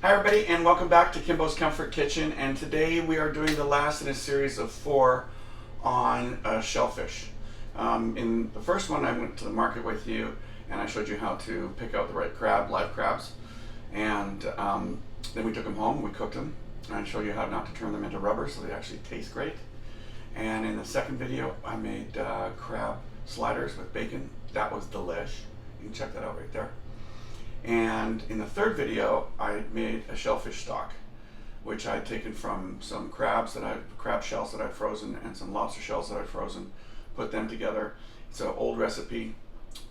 Hi everybody, and welcome back to Kimbo's Comfort Kitchen, and today we are doing the last in a series of 4 on shellfish. In the first one I went to the market with you and I showed you how to pick out the right crab, live crabs, and then we took them home, we cooked them, and I showed you how not to turn them into rubber so they actually taste great. And in the second video I made crab sliders with bacon. That was delish. You can check that out right there. And in the third video, I made a shellfish stock, which I'd taken from some crab shells that I'd frozen and some lobster shells that I'd frozen, put them together. It's an old recipe,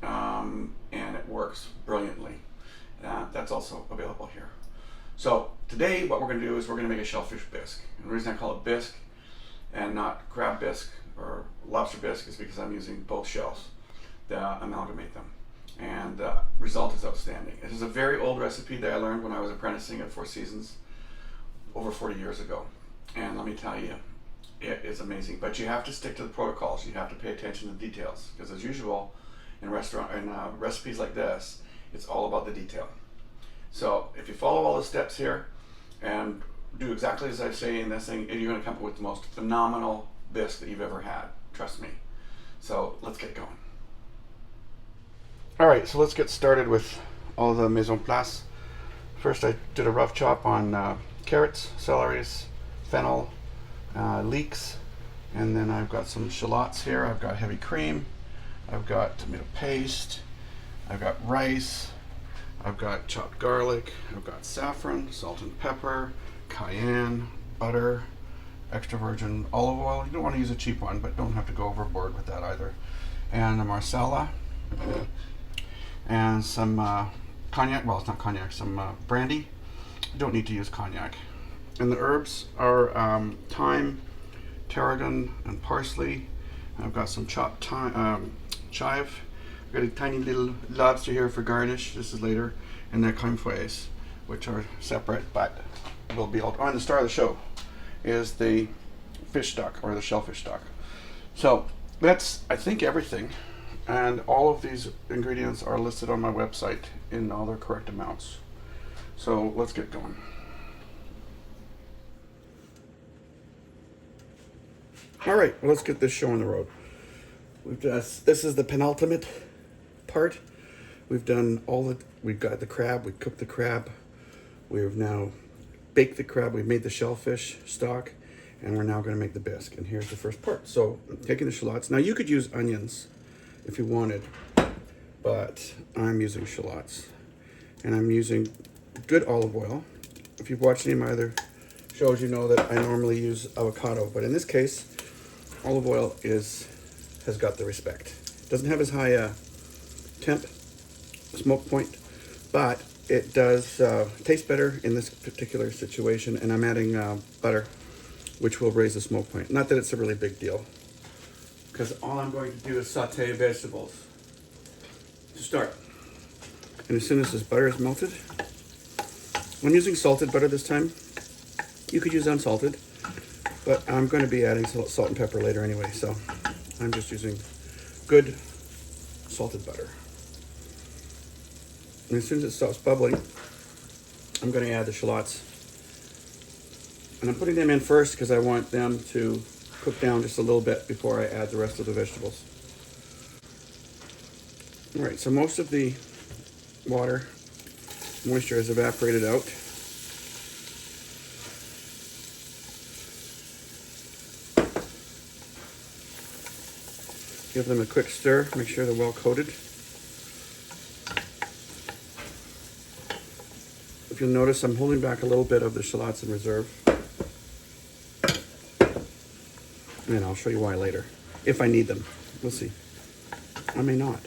and it works brilliantly. That's also available here. So today, what we're going to do is we're going to make a shellfish bisque. And the reason I call it bisque and not crab bisque or lobster bisque is because I'm using both shells to amalgamate them. And the result is outstanding. It is a very old recipe that I learned when I was apprenticing at Four Seasons over 40 years ago. And let me tell you, it is amazing. But you have to stick to the protocols. You have to pay attention to the details. Because as usual, in recipes like this, it's all about the detail. So if you follow all the steps here and do exactly as I say in this thing, you're going to come up with the most phenomenal bisque that you've ever had. Trust me. So let's get going. Alright, so let's get started with all the mise en place. First I did a rough chop on carrots, celeries, fennel, leeks, and then I've got some shallots here. I've got heavy cream, I've got tomato paste, I've got rice, I've got chopped garlic, I've got saffron, salt and pepper, cayenne, butter, extra virgin olive oil. You don't want to use a cheap one, but don't have to go overboard with that either. And a marsala. And some cognac, well it's not cognac, some brandy. You don't need to use cognac. And the herbs are thyme, tarragon, and parsley. I've got some chopped chive. I've got a tiny little lobster here for garnish, this is later, and the comfreys, which are separate, but will be all. And the star of the show is the fish stock, or the shellfish stock. So that's, I think, everything. And all of these ingredients are listed on my website in all their correct amounts. So let's get going. All right, well, let's get this show on the road. This is the penultimate part. We've got the crab, we cooked the crab. We've now baked the crab, we've made the shellfish stock, and we're now gonna make the bisque. And here's the first part. So I'm taking the shallots. Now you could use onions if you wanted, but I'm using shallots, and I'm using good olive oil. If you've watched any of my other shows, you know that I normally use avocado, but in this case, olive oil has got the respect. It doesn't have as high a temp smoke point, but it does taste better in this particular situation. And I'm adding butter, which will raise the smoke point. Not that it's a really big deal, because all I'm going to do is saute vegetables to start. And as soon as this butter is melted, I'm using salted butter this time. You could use unsalted, but I'm going to be adding salt and pepper later anyway, so I'm just using good salted butter. And as soon as it stops bubbling, I'm going to add the shallots. And I'm putting them in first because I want them to cook down just a little bit before I add the rest of the vegetables. All right, so most of the moisture has evaporated out. Give them a quick stir, make sure they're well coated. If you'll notice, I'm holding back a little bit of the shallots in reserve. And I'll show you why later. If I need them. We'll see. I may not.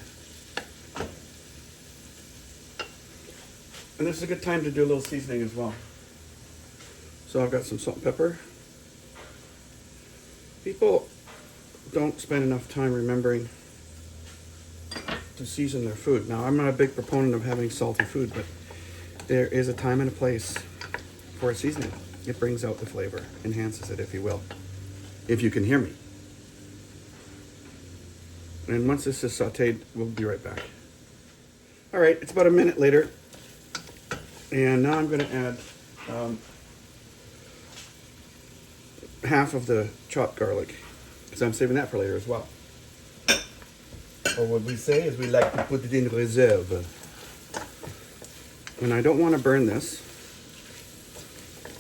And this is a good time to do a little seasoning as well. So I've got some salt and pepper. People don't spend enough time remembering to season their food. Now, I'm not a big proponent of having salty food, but there is a time and a place for a seasoning. It brings out the flavor, enhances it, if you will. If you can hear me. And once this is sauteed, we'll be right back. All right, it's about a minute later. And now I'm going to add half of the chopped garlic, because I'm saving that for later as well. Or what we say is we like to put it in reserve. And I don't want to burn this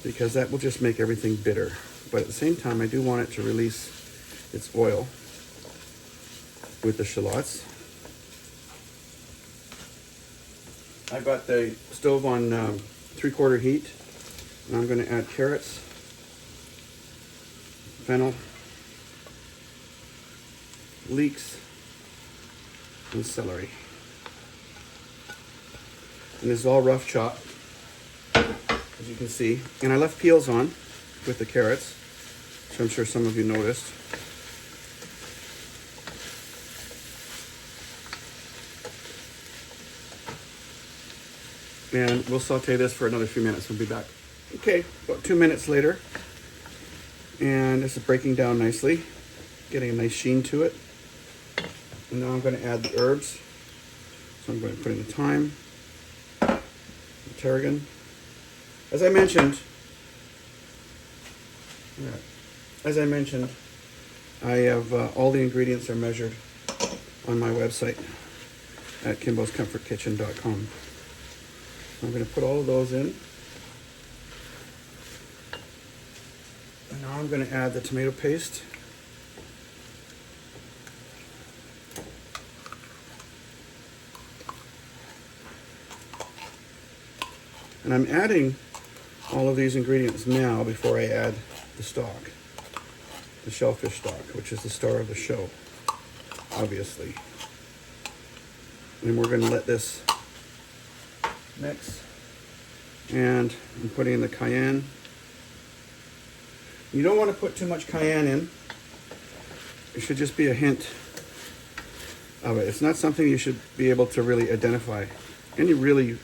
because that will just make everything bitter. But at the same time, I do want it to release its oil with the shallots. I've got the stove on 3/4 heat, and I'm going to add carrots, fennel, leeks, and celery. And this is all rough chopped, as you can see. And I left peels on with the carrots, so I'm sure some of you noticed. And we'll saute this for another few minutes. We'll be back. Okay, about 2 minutes later. And this is breaking down nicely, getting a nice sheen to it. And now I'm going to add the herbs. So I'm going to put in the thyme, the tarragon. As I mentioned, I have all the ingredients are measured on my website at kimboscomfortkitchen.com. I'm going to put all of those in. And now I'm going to add the tomato paste. And I'm adding all of these ingredients now before I add the stock, the shellfish stock, which is the star of the show, obviously. And we're going to let this mix. And I'm putting in the cayenne. You don't want to put too much cayenne in. It should just be a hint of it. It's not something you should be able to really identify. Any really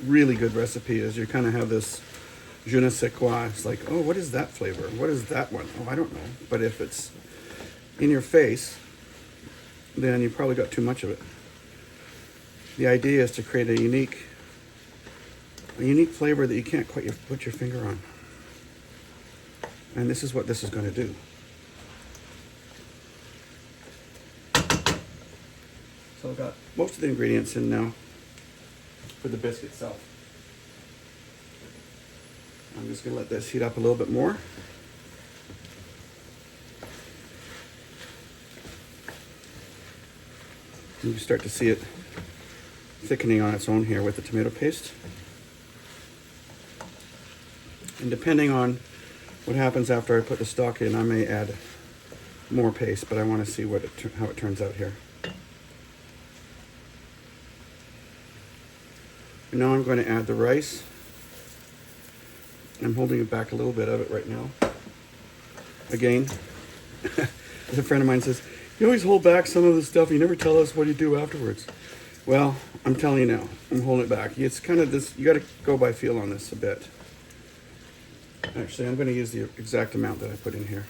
good recipe is you kind of have this je ne sais quoi. It's like, oh, what is that flavor? What is that one? Oh, I don't know. But if it's in your face, then you probably got too much of it. The idea is to create a unique flavor that you can't quite put your finger on. And this is what this is going to do. So I've got most of the ingredients in now for the bisque itself. I'm just going to let this heat up a little bit more. You start to see it thickening on its own here with the tomato paste. And depending on what happens after I put the stock in, I may add more paste, but I want to see how it turns out here. And now I'm going to add the rice. I'm holding it back a little bit of it right now. Again, as a friend of mine says, you always hold back some of the stuff, you never tell us what you do afterwards. Well, I'm telling you now, I'm holding it back. It's kind of this, you got to go by feel on this a bit. Actually, I'm going to use the exact amount that I put in here.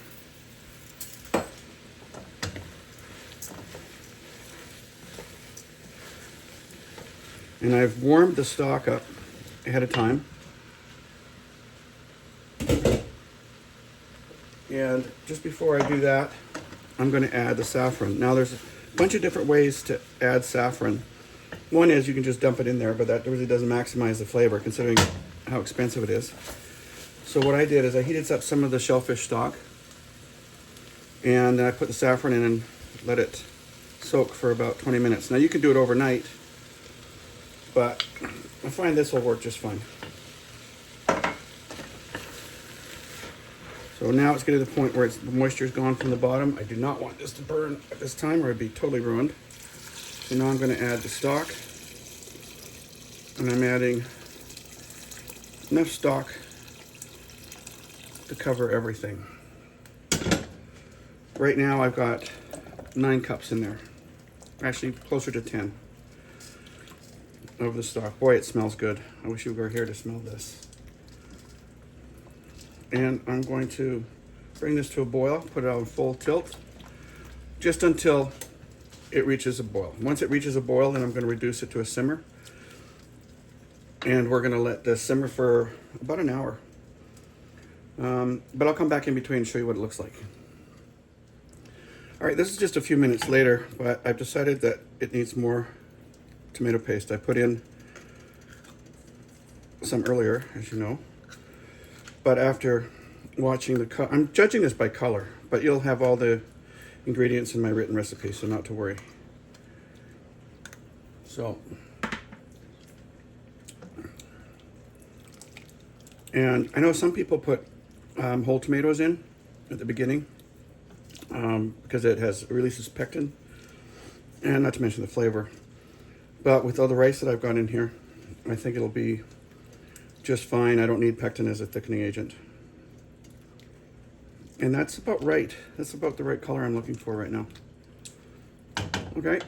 And I've warmed the stock up ahead of time. And just before I do that, I'm going to add the saffron. Now there's a bunch of different ways to add saffron. One is you can just dump it in there, but that really doesn't maximize the flavor considering how expensive it is. So what I did is I heated up some of the shellfish stock, and then I put the saffron in and let it soak for about 20 minutes. Now you can do it overnight, but I find this will work just fine. So now it's getting to the point where the moisture's gone from the bottom. I do not want this to burn at this time or it'd be totally ruined. So now I'm going to add the stock, and I'm adding enough stock to cover everything. Right now I've got 9 cups in there, actually closer to 10 of the stock. Boy, it smells good. I wish you were here to smell this. And I'm going to bring this to a boil, put it on full tilt, just until it reaches a boil. Once it reaches a boil, then I'm going to reduce it to a simmer. And we're gonna let this simmer for about an hour. But I'll come back in between and show you what it looks like. All right, this is just a few minutes later, but I've decided that it needs more tomato paste. I put in some earlier, as you know, but after watching I'm judging this by color, but you'll have all the ingredients in my written recipe, so not to worry. So, and I know some people put whole tomatoes in at the beginning because it releases pectin, and not to mention the flavor. But with all the rice that I've got in here, I think it'll be just fine. I don't need pectin as a thickening agent. And that's about right. That's about the right color I'm looking for right now. Okay,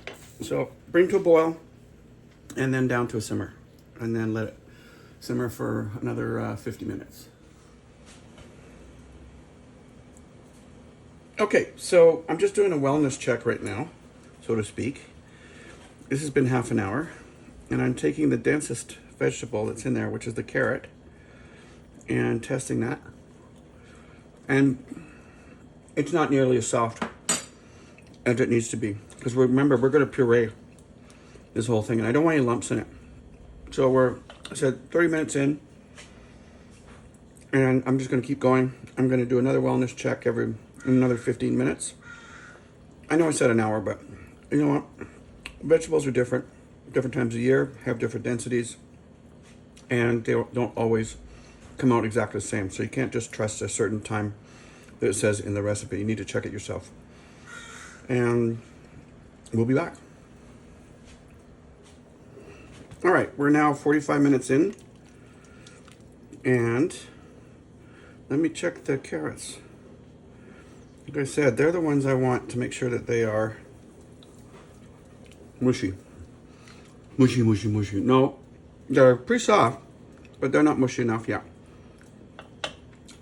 so bring to a boil and then down to a simmer. And then let it simmer for another 50 minutes. Okay, so I'm just doing a wellness check right now, so to speak. This has been half an hour, and I'm taking the densest vegetable that's in there, which is the carrot, and testing that. And it's not nearly as soft as it needs to be, because remember, we're going to puree this whole thing, and I don't want any lumps in it. So I said 30 minutes in, and I'm just going to keep going. I'm going to do another wellness check in another 15 minutes. I know I said an hour, but you know what? Vegetables are different times of year, have different densities, and they don't always come out exactly the same. So you can't just trust a certain time that it says in the recipe. You need to check it yourself. And we'll be back. All right, we're now 45 minutes in, and let me check the carrots. Like I said, they're the ones I want to make sure that they are mushy. Mushy. No, they're pretty soft, but they're not mushy enough yet.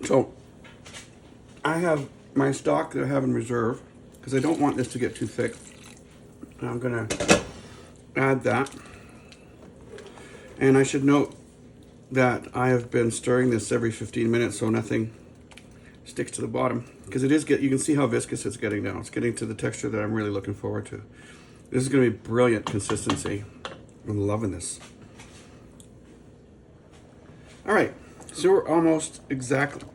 So I have my stock that I have in reserve because I don't want this to get too thick. And I'm gonna add that. And I should note that I have been stirring this every 15 minutes so nothing sticks to the bottom, because you can see how viscous it's getting now. It's getting to the texture that I'm really looking forward to. This is going to be brilliant consistency. I'm loving this. All right, so we're almost exactly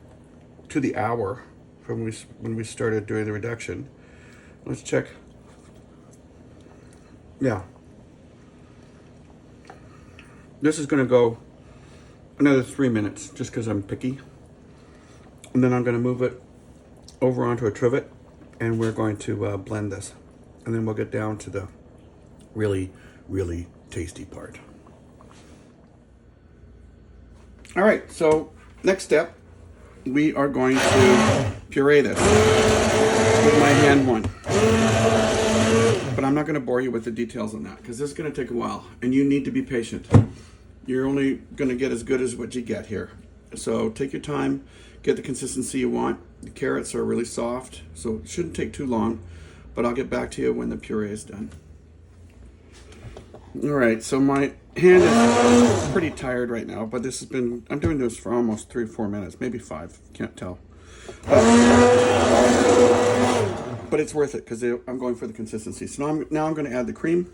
to the hour from when we started doing the reduction. Let's check. Yeah. This is going to go another 3 minutes just because I'm picky. And then I'm going to move it over onto a trivet, and we're going to blend this. And then we'll get down to the really, really tasty part. All right, so next step, we are going to puree this with my hand one. But I'm not going to bore you with the details on that because this is going to take a while, and you need to be patient. You're only going to get as good as what you get here. So take your time, get the consistency you want. The carrots are really soft, so it shouldn't take too long, but I'll get back to you when the puree is done. All right, so my hand is pretty tired right now, but I'm doing this for almost 3 or 4 minutes, maybe 5, can't tell. But it's worth it because I'm going for the consistency. So now I'm going to add the cream.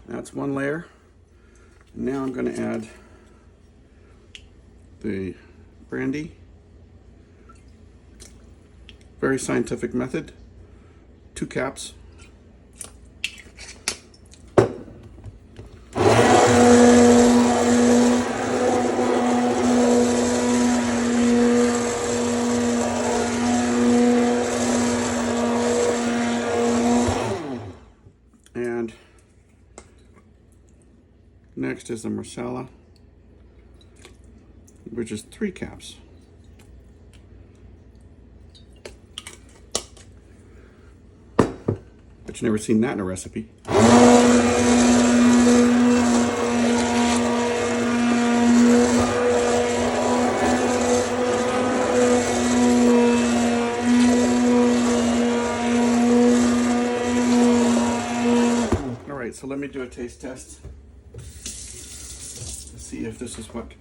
That's one layer. Now I'm going to add the brandy. Very scientific method. 2 caps. And next is the marsala, which is 3 caps. You've never seen that in a recipe. All right, so let me do a taste test. Let's see if this is what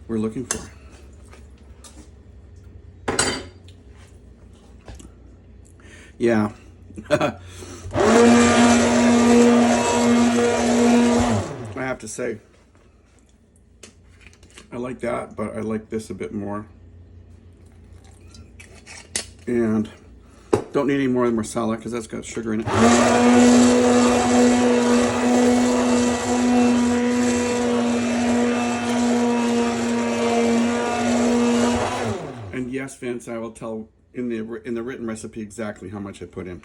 we're looking for. Yeah. I have to say, I like that, but I like this a bit more. And don't need any more of the marsala because that's got sugar in it. And yes, Vince, I will tell in the written recipe exactly how much I put in.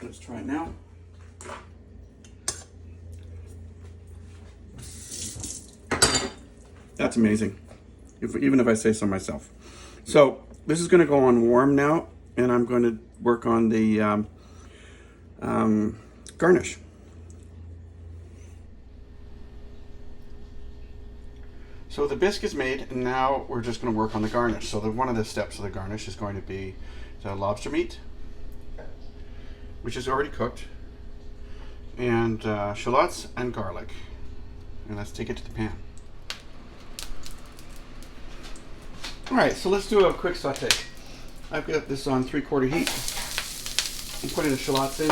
Let's try it now. That's amazing, even if I say so myself. So this is going to go on warm now, and I'm going to work on the garnish. So the bisque is made, and now we're just going to work on the garnish. So one of the steps of the garnish is going to be the lobster meat, which is already cooked, and shallots and garlic. And let's take it to the pan. All right, so let's do a quick saute. I've got this on 3/4 heat. I'm putting the shallots in.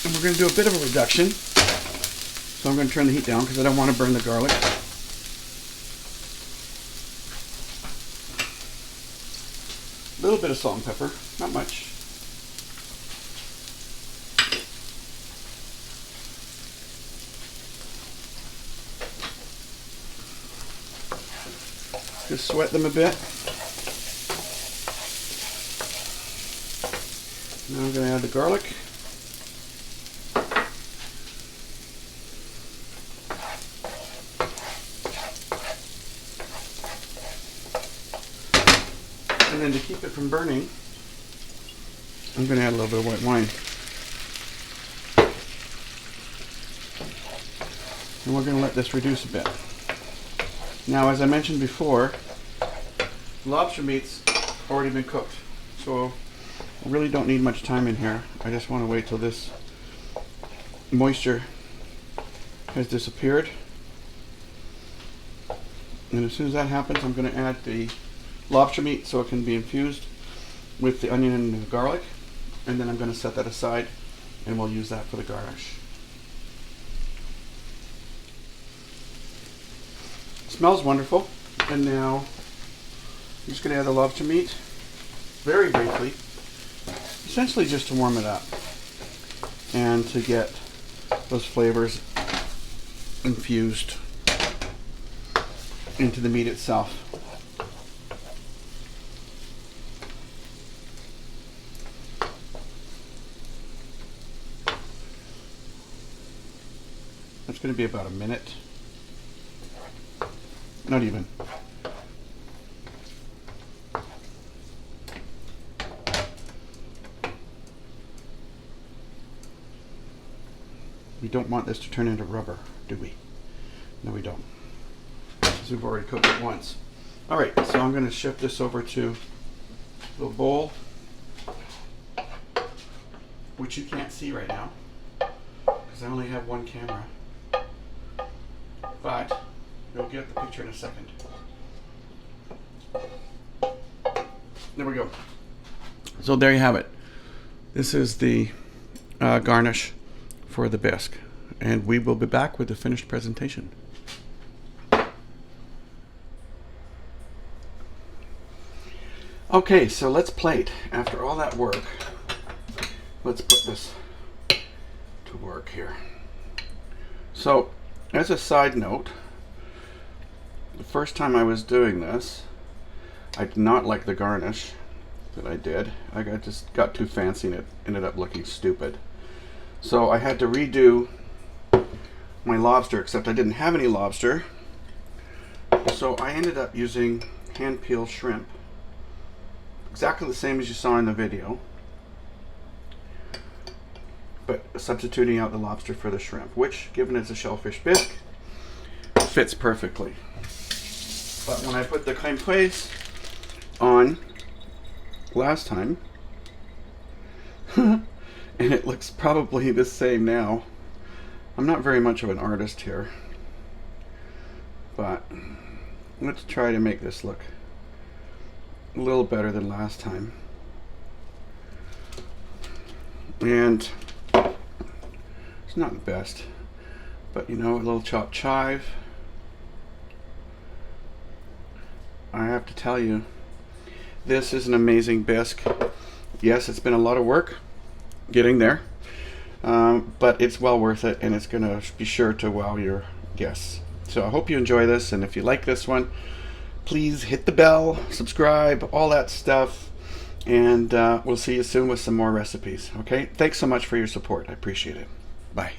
And we're going to do a bit of a reduction. So I'm going to turn the heat down because I don't want to burn the garlic. A little bit of salt and pepper, not much. Just sweat them a bit. Now I'm going to add the garlic. And then to keep it from burning, I'm going to add a little bit of white wine. And we're going to let this reduce a bit. Now, as I mentioned before, lobster meat's already been cooked, so I really don't need much time in here. I just want to wait till this moisture has disappeared. And as soon as that happens, I'm going to add the lobster meat so it can be infused with the onion and the garlic, and then I'm going to set that aside and we'll use that for the garnish. It smells wonderful. And now I'm just going to add the lobster meat very briefly, essentially just to warm it up and to get those flavors infused into the meat itself. That's going to be about a minute. Not even. We don't want this to turn into rubber, do we? No, we don't. Because we've already cooked it once. All right, so I'm going to shift this over to a little bowl, which you can't see right now because I only have one camera. But you'll get the picture in a second. There we go. So there you have it. This is the garnish for the bisque, and we will be back with the finished presentation. Okay, so let's plate. After all that work, let's put this to work here. So, as a side note, the first time I was doing this, I did not like the garnish that I did. Just got too fancy and it ended up looking stupid. So I had to redo my lobster, except I didn't have any lobster. So I ended up using hand peel shrimp, exactly the same as you saw in the video, but substituting out the lobster for the shrimp, which, given it's a shellfish bisque, fits perfectly. But when I put the crème fraise on last time, and it looks probably the same now. I'm not very much of an artist here, but let's try to make this look a little better than last time. And it's not the best, but you know, a little chopped chive. I have to tell you, this is an amazing bisque. Yes, it's been a lot of work getting there, but it's well worth it, and it's going to be sure to wow your guests. So I hope you enjoy this, and if you like this one, please hit the bell, subscribe, all that stuff, and we'll see you soon with some more recipes. Okay? Thanks so much for your support. I appreciate it. Bye.